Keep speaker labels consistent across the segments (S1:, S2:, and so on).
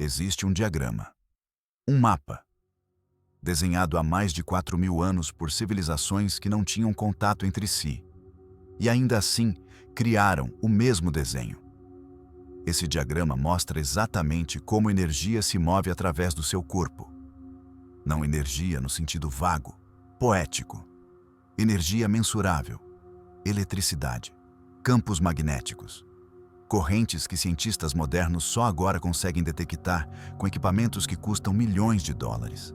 S1: existe um diagrama, um mapa, desenhado há mais de 4.000 anos por civilizações que não tinham contato entre si, e ainda assim criaram o mesmo desenho. Esse diagrama mostra exatamente como energia se move através do seu corpo. Não energia no sentido vago, poético. Energia mensurável, eletricidade, campos magnéticos, correntes que cientistas modernos só agora conseguem detectar com equipamentos que custam milhões de dólares.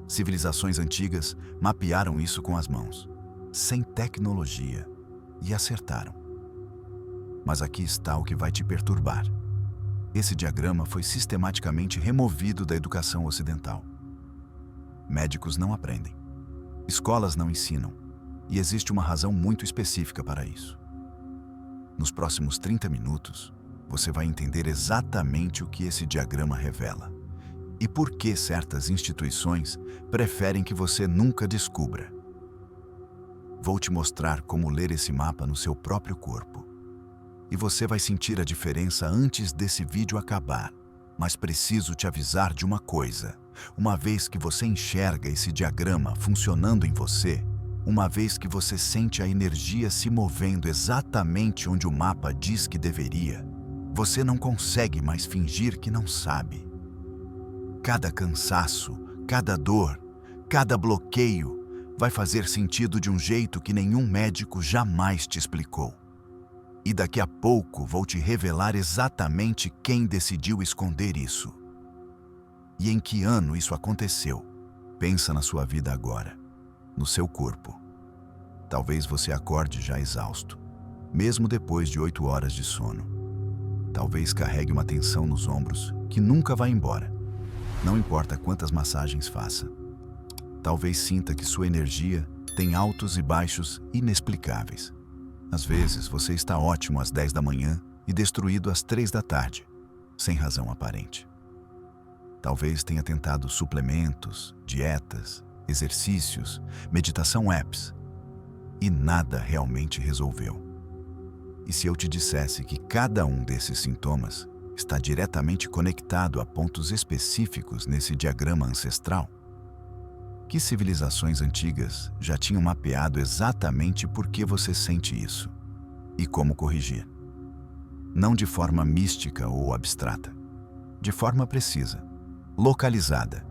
S1: Civilizações antigas mapearam isso com as mãos, sem tecnologia, e acertaram. Mas aqui está o que vai te perturbar. Esse diagrama foi sistematicamente removido da educação ocidental. Médicos não aprendem, escolas não ensinam, e existe uma razão muito específica para isso. Nos próximos 30 minutos, você vai entender exatamente o que esse diagrama revela e por que certas instituições preferem que você nunca descubra. Vou te mostrar como ler esse mapa no seu próprio corpo. E você vai sentir a diferença antes desse vídeo acabar. Mas preciso te avisar de uma coisa. Uma vez que você enxerga esse diagrama funcionando em você, uma vez que você sente a energia se movendo exatamente onde o mapa diz que deveria, você não consegue mais fingir que não sabe. Cada cansaço, cada dor, cada bloqueio vai fazer sentido de um jeito que nenhum médico jamais te explicou. E daqui a pouco vou te revelar exatamente quem decidiu esconder isso. E em que ano isso aconteceu. Pensa na sua vida agora, no seu corpo. Talvez você acorde já exausto, mesmo depois de 8 horas de sono. Talvez carregue uma tensão nos ombros que nunca vai embora. Não importa quantas massagens faça. Talvez sinta que sua energia tem altos e baixos inexplicáveis. Às vezes você está ótimo às 10 da manhã e destruído às 3 da tarde, sem razão aparente. Talvez tenha tentado suplementos, dietas, exercícios, meditação apps, e nada realmente resolveu. E se eu te dissesse que cada um desses sintomas está diretamente conectado a pontos específicos nesse diagrama ancestral? Que civilizações antigas já tinham mapeado exatamente por que você sente isso e como corrigir? Não de forma mística ou abstrata, de forma precisa, localizada,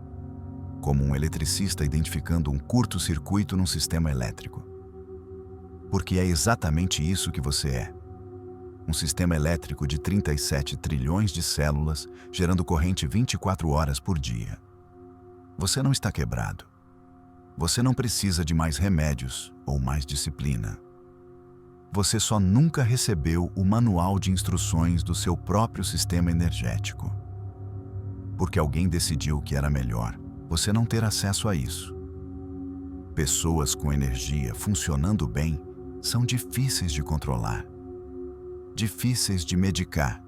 S1: como um eletricista identificando um curto-circuito num sistema elétrico. Porque é exatamente isso que você é. Um sistema elétrico de 37 trilhões de células gerando corrente 24 horas por dia. Você não está quebrado. Você não precisa de mais remédios ou mais disciplina. Você só nunca recebeu o manual de instruções do seu próprio sistema energético. Porque alguém decidiu que era melhor você não ter acesso a isso. Pessoas com energia funcionando bem são difíceis de controlar, difíceis de medicar,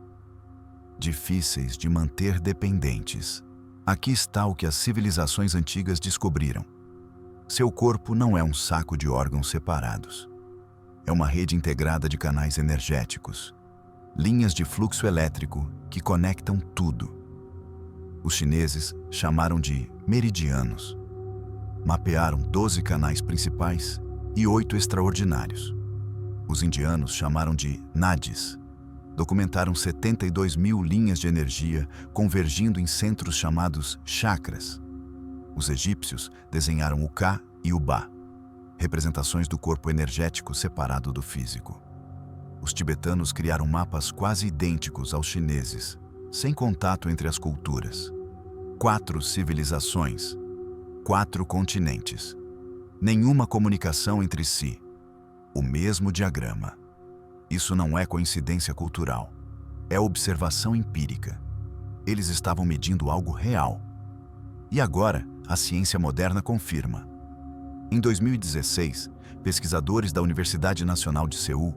S1: difíceis de manter dependentes. Aqui está o que as civilizações antigas descobriram. Seu corpo não é um saco de órgãos separados. É uma rede integrada de canais energéticos, linhas de fluxo elétrico que conectam tudo. Os chineses chamaram de meridianos. Mapearam 12 canais principais e 8 extraordinários. Os indianos chamaram de nadis. Documentaram 72.000 linhas de energia convergindo em centros chamados chakras. Os egípcios desenharam o Ka e o Ba, representações do corpo energético separado do físico. Os tibetanos criaram mapas quase idênticos aos chineses, sem contato entre as culturas. 4 civilizações, 4 continentes, nenhuma comunicação entre si, o mesmo diagrama. Isso não é coincidência cultural, é observação empírica. Eles estavam medindo algo real. E agora, a ciência moderna confirma. Em 2016, pesquisadores da Universidade Nacional de Seul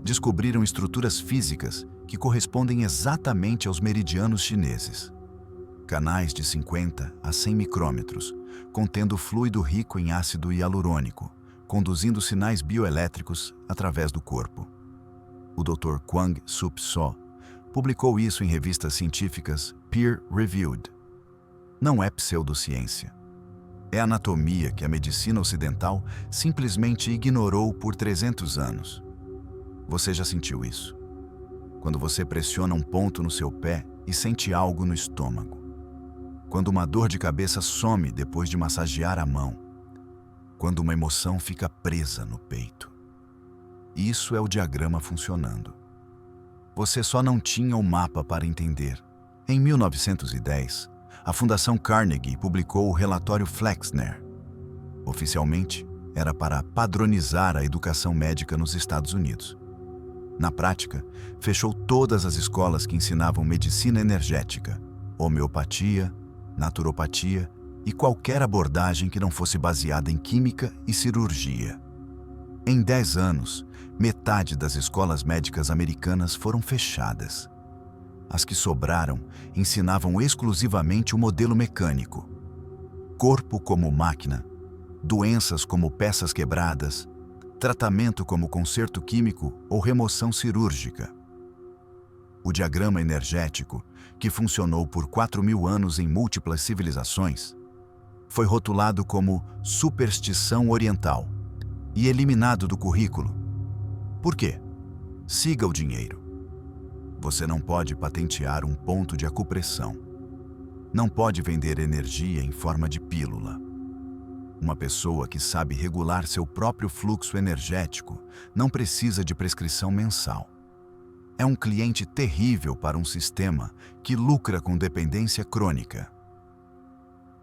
S1: descobriram estruturas físicas que correspondem exatamente aos meridianos chineses. Canais de 50 a 100 micrômetros, contendo fluido rico em ácido hialurônico, conduzindo sinais bioelétricos através do corpo. O Dr. Kwang Sup So, publicou isso em revistas científicas peer-reviewed. Não é pseudociência. É anatomia que a medicina ocidental simplesmente ignorou por 300 anos. Você já sentiu isso? Quando você pressiona um ponto no seu pé e sente algo no estômago. Quando uma dor de cabeça some depois de massagear a mão. Quando uma emoção fica presa no peito. Isso é o diagrama funcionando. Você só não tinha o mapa para entender. Em 1910, a Fundação Carnegie publicou o relatório Flexner. Oficialmente, era para padronizar a educação médica nos Estados Unidos. Na prática, fechou todas as escolas que ensinavam medicina energética, homeopatia, naturopatia e qualquer abordagem que não fosse baseada em química e cirurgia. Em 10 anos, metade das escolas médicas americanas foram fechadas. As que sobraram ensinavam exclusivamente o modelo mecânico. Corpo como máquina, doenças como peças quebradas, tratamento como conserto químico ou remoção cirúrgica. O diagrama energético, que funcionou por 4.000 anos em múltiplas civilizações, foi rotulado como superstição oriental e eliminado do currículo. Por quê? Siga o dinheiro. Você não pode patentear um ponto de acupressão. Não pode vender energia em forma de pílula. Uma pessoa que sabe regular seu próprio fluxo energético não precisa de prescrição mensal. É um cliente terrível para um sistema que lucra com dependência crônica.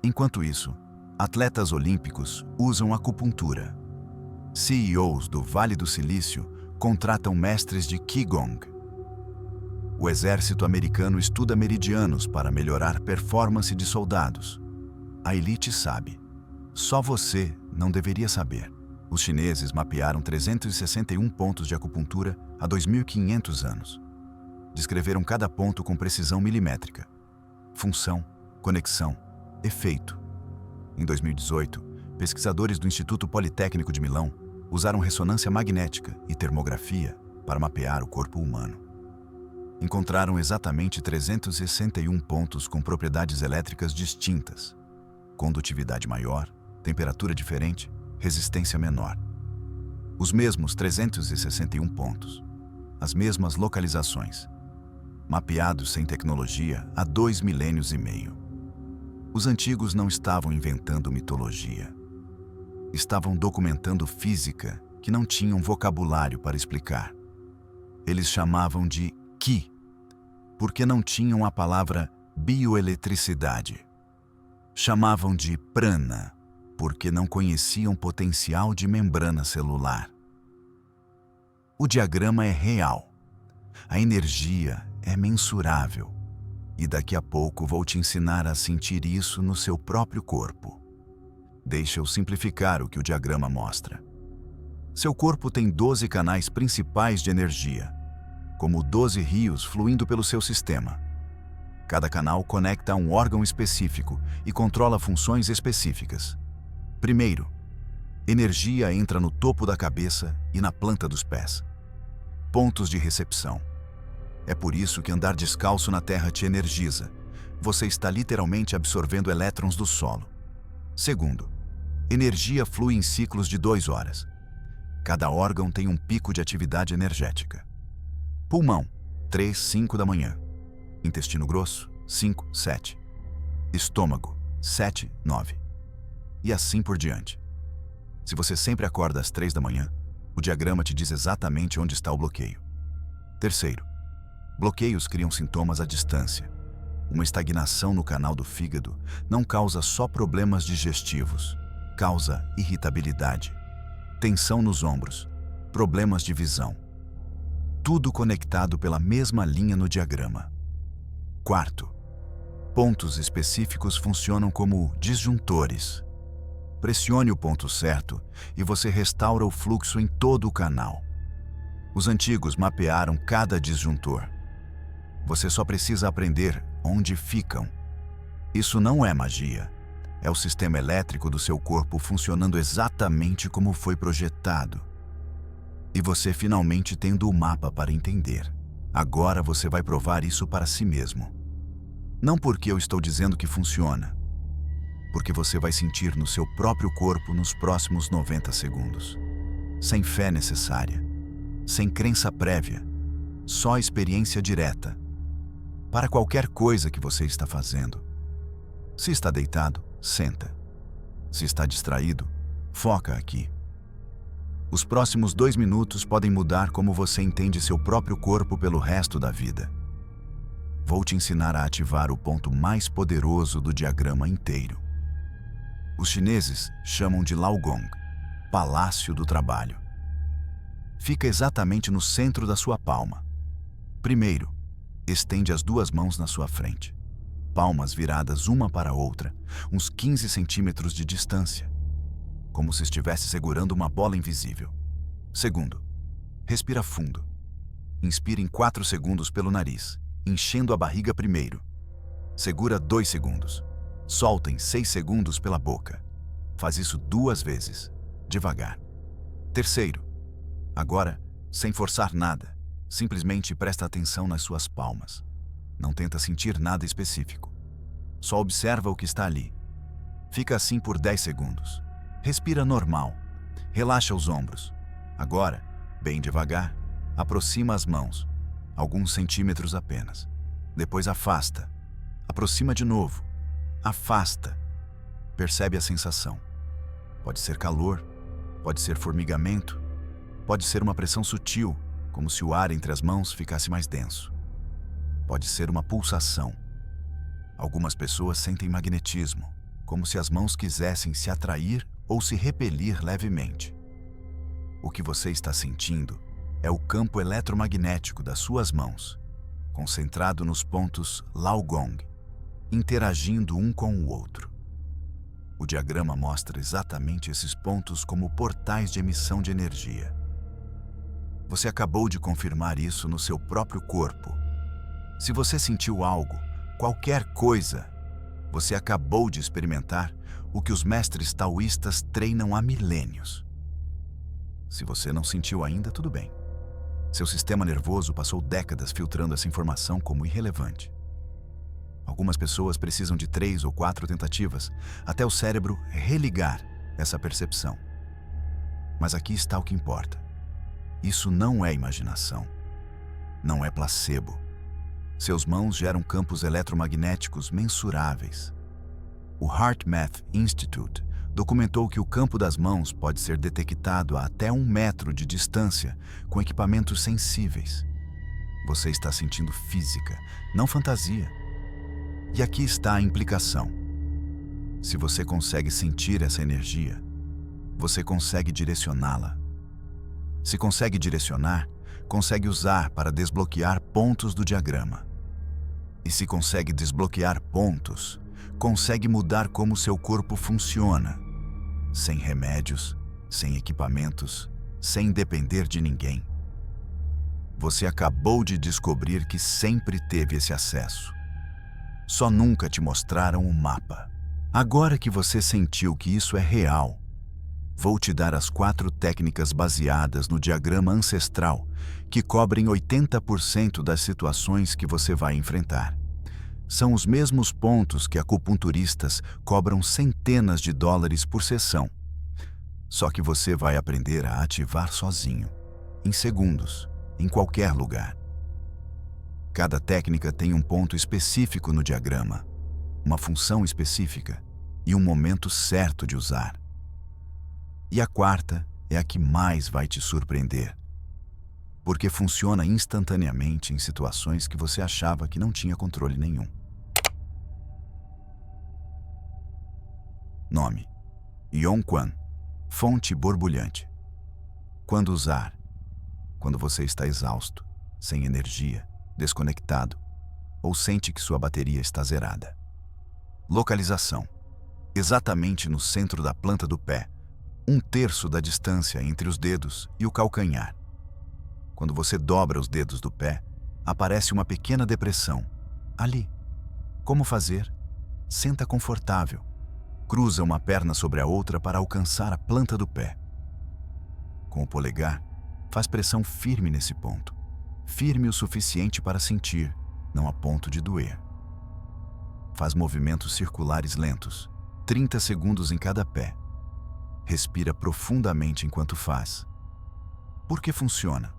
S1: Enquanto isso, atletas olímpicos usam acupuntura. CEOs do Vale do Silício contratam mestres de Qigong. O exército americano estuda meridianos para melhorar performance de soldados. A elite sabe. Só você não deveria saber. Os chineses mapearam 361 pontos de acupuntura há 2.500 anos. Descreveram cada ponto com precisão milimétrica. Função, conexão, efeito. Em 2018, pesquisadores do Instituto Politécnico de Milão usaram ressonância magnética e termografia para mapear o corpo humano. Encontraram exatamente 361 pontos com propriedades elétricas distintas. Condutividade maior, temperatura diferente, resistência menor. Os mesmos 361 pontos, as mesmas localizações, mapeados sem tecnologia há 2 milênios e meio. Os antigos não estavam inventando mitologia. Estavam documentando física que não tinham vocabulário para explicar. Eles chamavam de Qi, porque não tinham a palavra bioeletricidade. Chamavam de prana, porque não conheciam potencial de membrana celular. O diagrama é real. A energia é mensurável. E daqui a pouco vou te ensinar a sentir isso no seu próprio corpo. Deixa eu simplificar o que o diagrama mostra. Seu corpo tem 12 canais principais de energia, como 12 rios fluindo pelo seu sistema. Cada canal conecta a um órgão específico e controla funções específicas. Primeiro, energia entra no topo da cabeça e na planta dos pés. Pontos de recepção. É por isso que andar descalço na terra te energiza. Você está literalmente absorvendo elétrons do solo. Segundo, energia flui em ciclos de 2 horas. Cada órgão tem um pico de atividade energética. Pulmão, 3, 5 da manhã. Intestino grosso, 5, 7. Estômago, 7, 9. E assim por diante. Se você sempre acorda às 3 da manhã, o diagrama te diz exatamente onde está o bloqueio. Terceiro, bloqueios criam sintomas à distância. Uma estagnação no canal do fígado não causa só problemas digestivos, causa irritabilidade, tensão nos ombros, problemas de visão. Tudo conectado pela mesma linha no diagrama. Quarto, pontos específicos funcionam como disjuntores. Pressione o ponto certo e você restaura o fluxo em todo o canal. Os antigos mapearam cada disjuntor. Você só precisa aprender onde ficam. Isso não é magia. É o sistema elétrico do seu corpo funcionando exatamente como foi projetado. E você finalmente tendo o mapa para entender. Agora você vai provar isso para si mesmo. Não porque eu estou dizendo que funciona, porque você vai sentir no seu próprio corpo nos próximos 90 segundos. Sem fé necessária, sem crença prévia, só experiência direta. Para qualquer coisa que você está fazendo. Se está deitado, senta. Se está distraído, foca aqui. Os próximos 2 minutos podem mudar como você entende seu próprio corpo pelo resto da vida. Vou te ensinar a ativar o ponto mais poderoso do diagrama inteiro. Os chineses chamam de Laogong, Palácio do Trabalho. Fica exatamente no centro da sua palma. Primeiro, estende as 2 mãos na sua frente, palmas viradas uma para a outra, uns 15 centímetros de distância, como se estivesse segurando uma bola invisível. Segundo, respira fundo. Inspira em 4 segundos pelo nariz, enchendo a barriga primeiro. Segura 2 segundos. Solta em 6 segundos pela boca. Faz isso 2 vezes, devagar. Terceiro, agora, sem forçar nada, simplesmente presta atenção nas suas palmas. Não tenta sentir nada específico. Só observa o que está ali. Fica assim por 10 segundos. Respira normal. Relaxa os ombros. Agora, bem devagar, aproxima as mãos, alguns centímetros apenas. Depois afasta. Aproxima de novo. Afasta. Percebe a sensação. Pode ser calor, pode ser formigamento, pode ser uma pressão sutil, como se o ar entre as mãos ficasse mais denso. Pode ser uma pulsação. Algumas pessoas sentem magnetismo, como se as mãos quisessem se atrair ou se repelir levemente. O que você está sentindo é o campo eletromagnético das suas mãos, concentrado nos pontos Laogong, interagindo um com o outro. O diagrama mostra exatamente esses pontos como portais de emissão de energia. Você acabou de confirmar isso no seu próprio corpo. Se você sentiu algo, qualquer coisa, você acabou de experimentar o que os mestres taoístas treinam há milênios. Se você não sentiu ainda, tudo bem. Seu sistema nervoso passou décadas filtrando essa informação como irrelevante. Algumas pessoas precisam de 3 ou 4 tentativas até o cérebro religar essa percepção. Mas aqui está o que importa. Isso não é imaginação. Não é placebo. Seus mãos geram campos eletromagnéticos mensuráveis. O HeartMath Institute documentou que o campo das mãos pode ser detectado a até 1 metro de distância com equipamentos sensíveis. Você está sentindo física, não fantasia. E aqui está a implicação. Se você consegue sentir essa energia, você consegue direcioná-la. Se consegue direcionar, consegue usar para desbloquear pontos do diagrama. E se consegue desbloquear pontos, consegue mudar como seu corpo funciona, sem remédios, sem equipamentos, sem depender de ninguém. Você acabou de descobrir que sempre teve esse acesso. Só nunca te mostraram o mapa. Agora que você sentiu que isso é real, vou te dar as 4 técnicas baseadas no diagrama ancestral que cobrem 80% das situações que você vai enfrentar. São os mesmos pontos que acupunturistas cobram centenas de dólares por sessão. Só que você vai aprender a ativar sozinho, em segundos, em qualquer lugar. Cada técnica tem um ponto específico no diagrama, uma função específica e um momento certo de usar. E a 4ª é a que mais vai te surpreender, porque funciona instantaneamente em situações que você achava que não tinha controle nenhum. Nome: Yongquan, fonte borbulhante. Quando usar? Quando você está exausto, sem energia, desconectado, ou sente que sua bateria está zerada. Localização: exatamente no centro da planta do pé, 1/3 da distância entre os dedos e o calcanhar. Quando você dobra os dedos do pé, aparece uma pequena depressão, ali. Como fazer? Senta confortável. Cruza uma perna sobre a outra para alcançar a planta do pé. Com o polegar, faz pressão firme nesse ponto. firme o suficiente para sentir, não a ponto de doer. Faz movimentos circulares lentos, 30 segundos em cada pé. Respira profundamente enquanto faz. Por que funciona?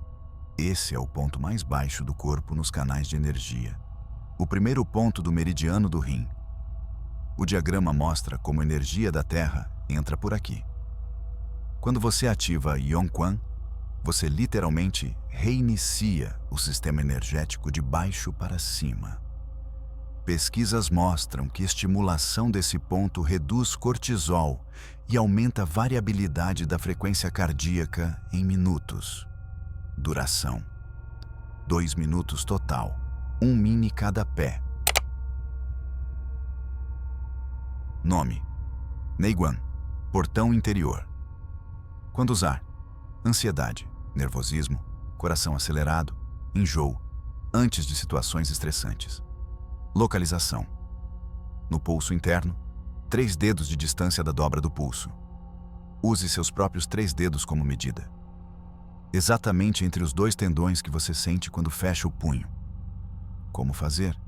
S1: Esse é o ponto mais baixo do corpo nos canais de energia. O primeiro ponto do meridiano do rim. O diagrama mostra como a energia da Terra entra por aqui. Quando você ativa Yongquan, você literalmente reinicia o sistema energético de baixo para cima. Pesquisas mostram que estimulação desse ponto reduz cortisol e aumenta a variabilidade da frequência cardíaca em minutos. Duração: 2 minutos total, 1 mini cada pé. Nome: Neiguan, portão interior. Quando usar: ansiedade, nervosismo, coração acelerado, enjoo, antes de situações estressantes. Localização: no pulso interno, 3 dedos de distância da dobra do pulso. Use seus próprios 3 dedos como medida. Exatamente entre os 2 tendões que você sente quando fecha o punho. Como fazer?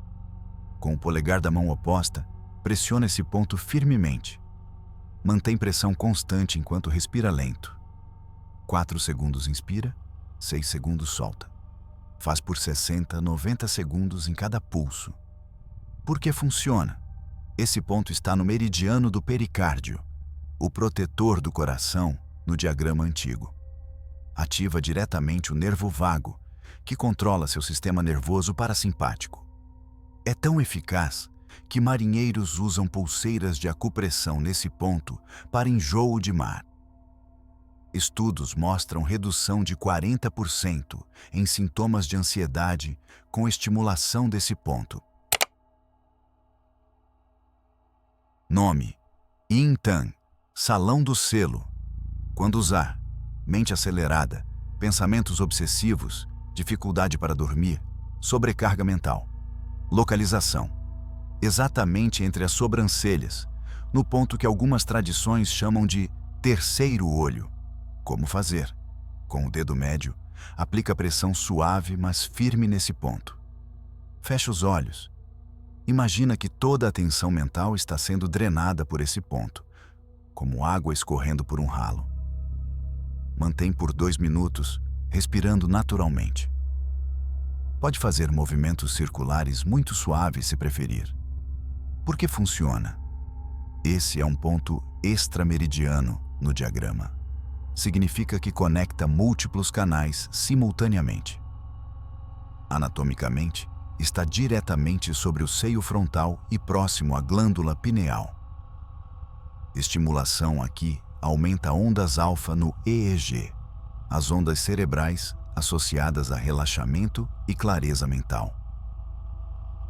S1: Com o polegar da mão oposta, pressiona esse ponto firmemente. Mantém pressão constante enquanto respira lento. 4 segundos inspira, 6 segundos solta. Faz por 60, 90 segundos em cada pulso. Por que funciona? Esse ponto está no meridiano do pericárdio, o protetor do coração no diagrama antigo. Ativa diretamente o nervo vago, que controla seu sistema nervoso parasimpático. É tão eficaz que marinheiros usam pulseiras de acupressão nesse ponto para enjoo de mar. Estudos mostram redução de 40% em sintomas de ansiedade com estimulação desse ponto. Nome: Yin Tan, salão do selo. Quando usar: mente acelerada, pensamentos obsessivos, dificuldade para dormir, sobrecarga mental. Localização: exatamente entre as sobrancelhas, no ponto que algumas tradições chamam de terceiro olho. Como fazer? Com o dedo médio, aplica pressão suave, mas firme nesse ponto. Fecha os olhos. Imagina que toda a tensão mental está sendo drenada por esse ponto, como água escorrendo por um ralo. Mantém por 2 minutos, respirando naturalmente. Pode fazer movimentos circulares muito suaves se preferir. Por que funciona? Esse é um ponto extrameridiano no diagrama. Significa que conecta múltiplos canais simultaneamente. Anatomicamente, está diretamente sobre o seio frontal e próximo à glândula pineal. Estimulação aqui aumenta ondas alfa no EEG, as ondas cerebrais associadas a relaxamento e clareza mental.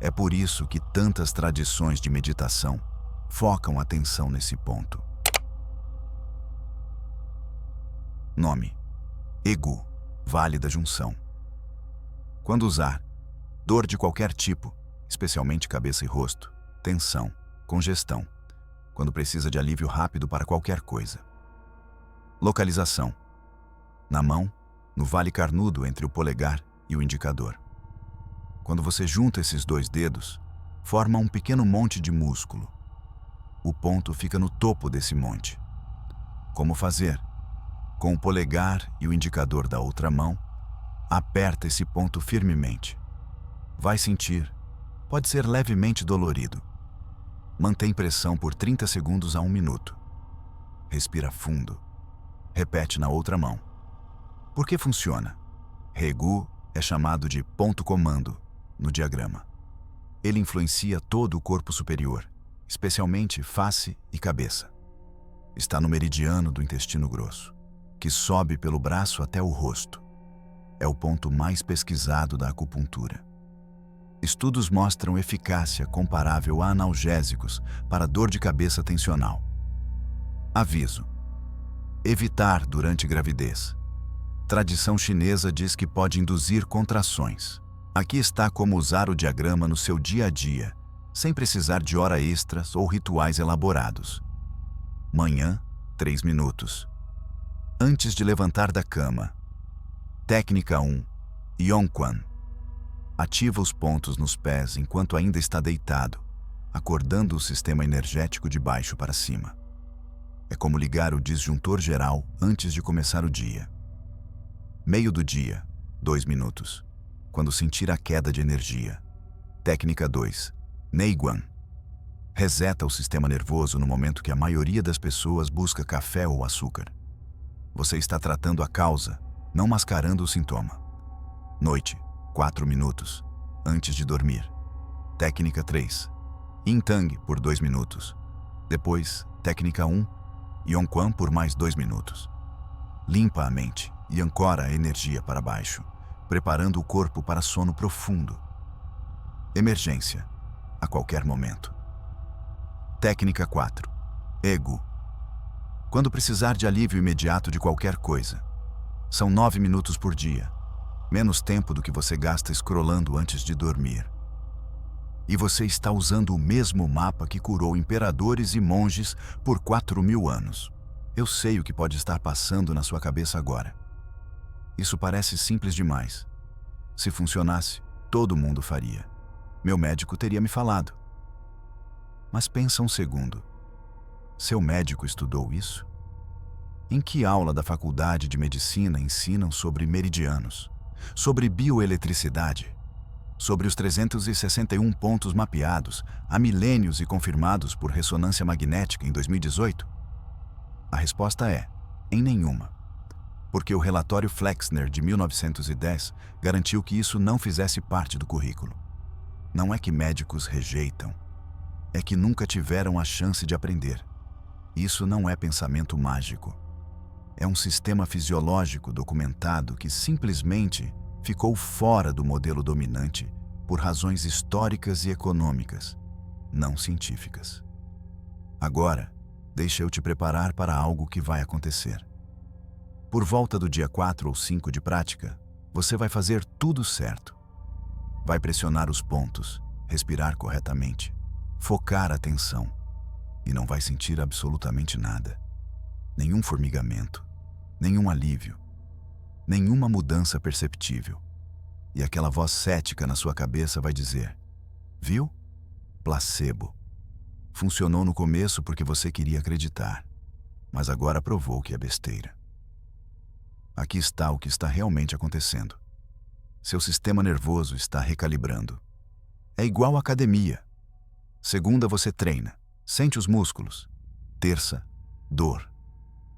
S1: É por isso que tantas tradições de meditação focam a atenção nesse ponto. Nome: Egu, Vale da Junção. Quando usar: dor de qualquer tipo, especialmente cabeça e rosto, tensão, congestão, quando precisa de alívio rápido para qualquer coisa. Localização: na mão, no vale carnudo entre o polegar e o indicador. Quando você junta esses 2 dedos, forma um pequeno monte de músculo. O ponto fica no topo desse monte. Como fazer? Com o polegar e o indicador da outra mão, aperta esse ponto firmemente. Vai sentir, pode ser levemente dolorido. Mantém pressão por 30 segundos a 1 minuto. Respira fundo. Repete na outra mão. Por que funciona? Regu é chamado de ponto-comando no diagrama. Ele influencia todo o corpo superior, especialmente face e cabeça. Está no meridiano do intestino grosso, que sobe pelo braço até o rosto. É o ponto mais pesquisado da acupuntura. Estudos mostram eficácia comparável a analgésicos para dor de cabeça tensional. Aviso: evitar durante gravidez. Tradição chinesa diz que pode induzir contrações. Aqui está como usar o diagrama no seu dia a dia, sem precisar de hora extras ou rituais elaborados. Manhã, 3 minutos. Antes de levantar da cama. Técnica 1. Yongquan. Ativa os pontos nos pés enquanto ainda está deitado, acordando o sistema energético de baixo para cima. É como ligar o disjuntor geral antes de começar o dia. Meio do dia, 2 minutos. Quando sentir a queda de energia. Técnica 2. Neiguan. Reseta o sistema nervoso no momento que a maioria das pessoas busca café ou açúcar. Você está tratando a causa, não mascarando o sintoma. Noite, 4 minutos, antes de dormir. Técnica 3. Yintang por 2 minutos. Depois, técnica 1. Yongquan por mais 2 minutos. Limpa a mente e ancora a energia para baixo, preparando o corpo para sono profundo. Emergência, a qualquer momento. Técnica 4. Ego. Quando precisar de alívio imediato de qualquer coisa. São 9 minutos por dia, menos tempo do que você gasta scrollando antes de dormir. E você está usando o mesmo mapa que curou imperadores e monges por 4.000 anos. Eu sei o que pode estar passando na sua cabeça agora. Isso parece simples demais. Se funcionasse, todo mundo faria. Meu médico teria me falado. Mas pensa um segundo. Seu médico estudou isso? Em que aula da faculdade de medicina ensinam sobre meridianos? Sobre bioeletricidade? Sobre os 361 pontos mapeados há milênios e confirmados por ressonância magnética em 2018? A resposta é: em nenhuma. Porque o relatório Flexner de 1910 garantiu que isso não fizesse parte do currículo. Não é que médicos rejeitam, é que nunca tiveram a chance de aprender. Isso não é pensamento mágico. É um sistema fisiológico documentado que simplesmente ficou fora do modelo dominante por razões históricas e econômicas, não científicas. Agora, deixa eu te preparar para algo que vai acontecer. Por volta do dia 4 ou 5 de prática, você vai fazer tudo certo. Vai pressionar os pontos, respirar corretamente, focar a atenção e não vai sentir absolutamente nada. Nenhum formigamento, nenhum alívio, nenhuma mudança perceptível. E aquela voz cética na sua cabeça vai dizer: viu? Placebo. Funcionou no começo porque você queria acreditar, mas agora provou que é besteira. Aqui está o que está realmente acontecendo. Seu sistema nervoso está recalibrando. É igual à academia. Segunda você treina, sente os músculos. Terça, dor.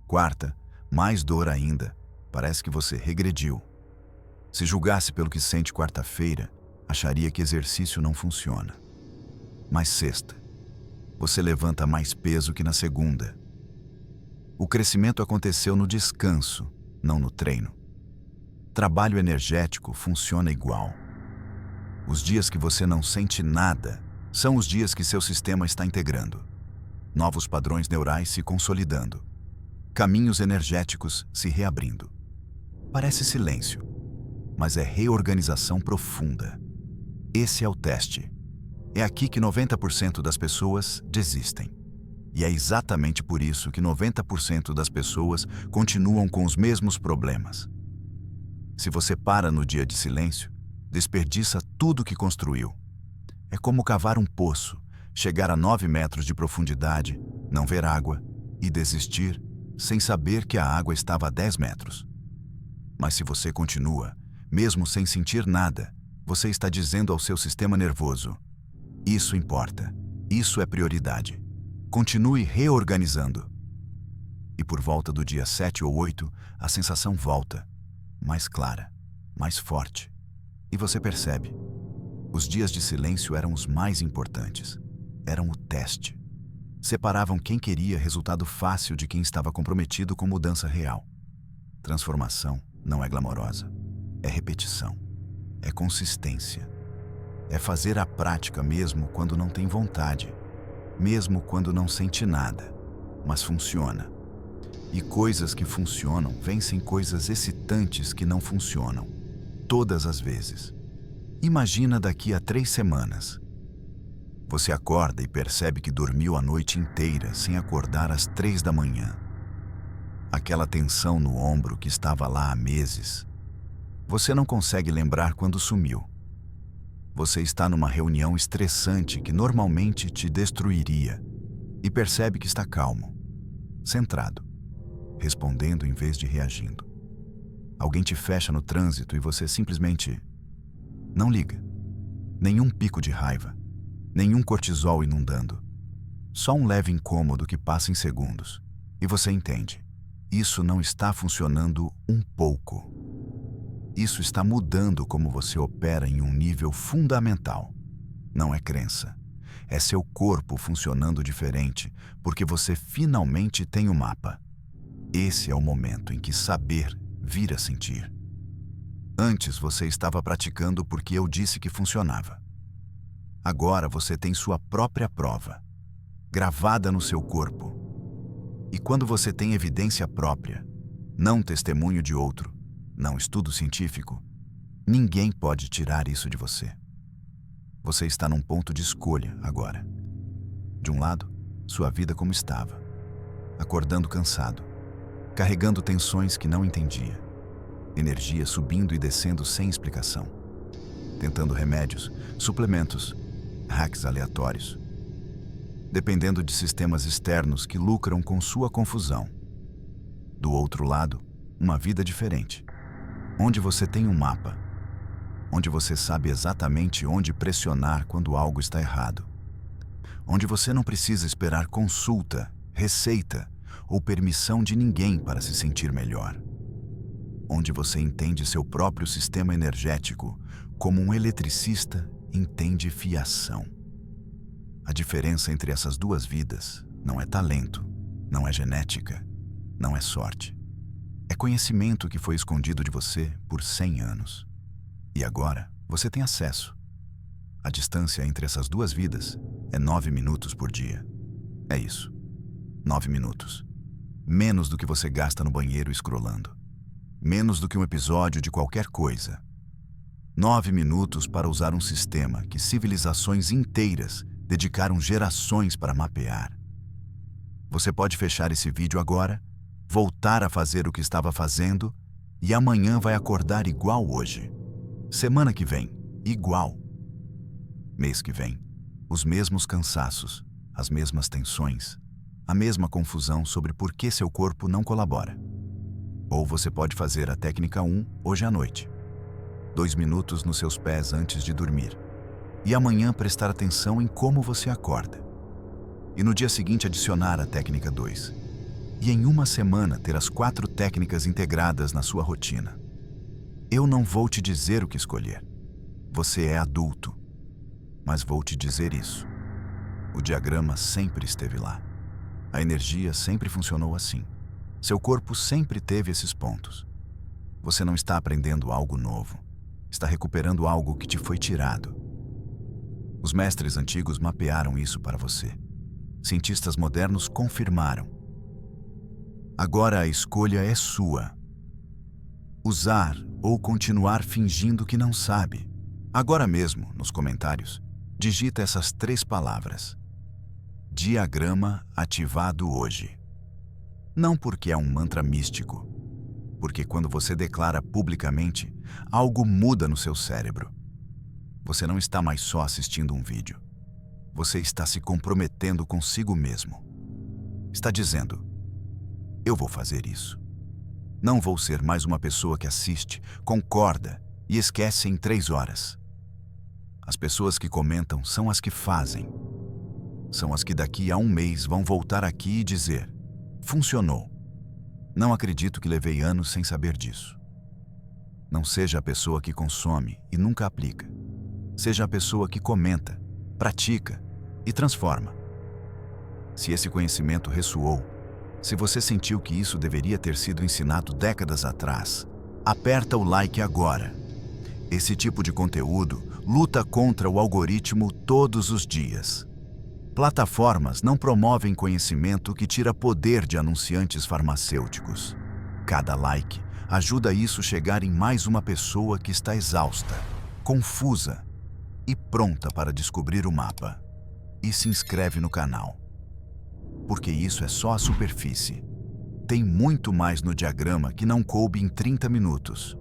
S1: Quarta, mais dor ainda, parece que você regrediu. Se julgasse pelo que sente quarta-feira, acharia que exercício não funciona. Mas sexta, você levanta mais peso que na segunda. O crescimento aconteceu no descanso, não no treino. Trabalho energético funciona igual. Os dias que você não sente nada são os dias que seu sistema está integrando. Novos padrões neurais se consolidando. Caminhos energéticos se reabrindo. Parece silêncio, mas é reorganização profunda. Esse é o teste. É aqui que 90% das pessoas desistem. E é exatamente por isso que 90% das pessoas continuam com os mesmos problemas. Se você para no dia de silêncio, desperdiça tudo que construiu. É como cavar um poço, chegar a 9 metros de profundidade, não ver água e desistir sem saber que a água estava a 10 metros. Mas se você continua, mesmo sem sentir nada, você está dizendo ao seu sistema nervoso: isso importa, isso é prioridade. Continue reorganizando. E por volta do dia 7 ou 8, a sensação volta, mais clara, mais forte. E você percebe, os dias de silêncio eram os mais importantes. Eram o teste. Separavam quem queria resultado fácil de quem estava comprometido com mudança real. Transformação não é glamourosa. É repetição. É consistência. É fazer a prática mesmo quando não tem vontade. Mesmo quando não sente nada. Mas funciona. E coisas que funcionam vencem coisas excitantes que não funcionam. Todas as vezes. Imagina daqui a 3 semanas. Você acorda e percebe que dormiu a noite inteira sem acordar às 3 da manhã. Aquela tensão no ombro que estava lá há meses. Você não consegue lembrar quando sumiu. Você está numa reunião estressante que normalmente te destruiria e percebe que está calmo, centrado, respondendo em vez de reagindo. Alguém te fecha no trânsito e você simplesmente não liga. Nenhum pico de raiva, nenhum cortisol inundando. Só um leve incômodo que passa em segundos. E você entende. Isso não está funcionando um pouco. Isso está mudando como você opera em um nível fundamental. Não é crença. É seu corpo funcionando diferente, porque você finalmente tem o mapa. Esse é o momento em que saber vira sentir. Antes você estava praticando porque eu disse que funcionava. Agora você tem sua própria prova, gravada no seu corpo. E quando você tem evidência própria, não testemunho de outro, não estudo científico, ninguém pode tirar isso de você. Você está num ponto de escolha agora. De um lado, sua vida como estava, acordando cansado, carregando tensões que não entendia, energia subindo e descendo sem explicação, tentando remédios, suplementos, hacks aleatórios, dependendo de sistemas externos que lucram com sua confusão. Do outro lado, uma vida diferente, onde você tem um mapa, onde você sabe exatamente onde pressionar quando algo está errado, onde você não precisa esperar consulta, receita ou permissão de ninguém para se sentir melhor, onde você entende seu próprio sistema energético como um eletricista entende fiação. A diferença entre essas duas vidas não é talento, não é genética, não é sorte. É conhecimento que foi escondido de você por 100 anos. E agora você tem acesso. A distância entre essas duas vidas é 9 minutos por dia. É isso. 9 minutos. Menos do que você gasta no banheiro scrollando. Menos do que um episódio de qualquer coisa. 9 minutos para usar um sistema que civilizações inteiras dedicaram gerações para mapear. Você pode fechar esse vídeo agora, voltar a fazer o que estava fazendo e amanhã vai acordar igual hoje. Semana que vem, igual. Mês que vem, os mesmos cansaços, as mesmas tensões, a mesma confusão sobre por que seu corpo não colabora. Ou você pode fazer a técnica 1 hoje à noite. 2 minutos nos seus pés antes de dormir. E amanhã prestar atenção em como você acorda. E no dia seguinte adicionar a técnica 2. E em uma semana ter as 4 técnicas integradas na sua rotina. Eu não vou te dizer o que escolher. Você é adulto. Mas vou te dizer isso. O diagrama sempre esteve lá. A energia sempre funcionou assim. Seu corpo sempre teve esses pontos. Você não está aprendendo algo novo. Está recuperando algo que te foi tirado. Os mestres antigos mapearam isso para você. Cientistas modernos confirmaram. Agora a escolha é sua. Usar ou continuar fingindo que não sabe. Agora mesmo, nos comentários, digita essas 3 palavras. Diagrama ativado hoje. Não porque é um mantra místico, porque quando você declara publicamente, algo muda no seu cérebro. Você não está mais só assistindo um vídeo. Você está se comprometendo consigo mesmo. Está dizendo, eu vou fazer isso. Não vou ser mais uma pessoa que assiste, concorda e esquece em 3 horas. As pessoas que comentam são as que fazem. São as que daqui a um mês vão voltar aqui e dizer, funcionou. Não acredito que levei anos sem saber disso. Não seja a pessoa que consome e nunca aplica. Seja a pessoa que comenta, pratica e transforma. Se esse conhecimento ressoou, se você sentiu que isso deveria ter sido ensinado décadas atrás, aperta o like agora. Esse tipo de conteúdo luta contra o algoritmo todos os dias. Plataformas não promovem conhecimento que tira poder de anunciantes farmacêuticos. Cada like ajuda isso chegar em mais uma pessoa que está exausta, confusa e pronta para descobrir o mapa. E se inscreve no canal. Porque isso é só a superfície. Tem muito mais no diagrama que não coube em 30 minutos.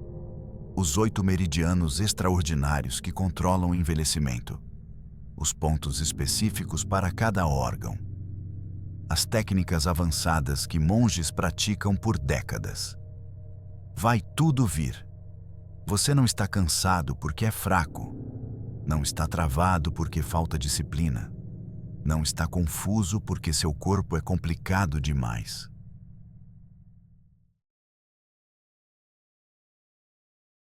S1: Os 8 meridianos extraordinários que controlam o envelhecimento. Os pontos específicos para cada órgão. As técnicas avançadas que monges praticam por décadas. Vai tudo vir. Você não está cansado porque é fraco. Não está travado porque falta disciplina. Não está confuso porque seu corpo é complicado demais.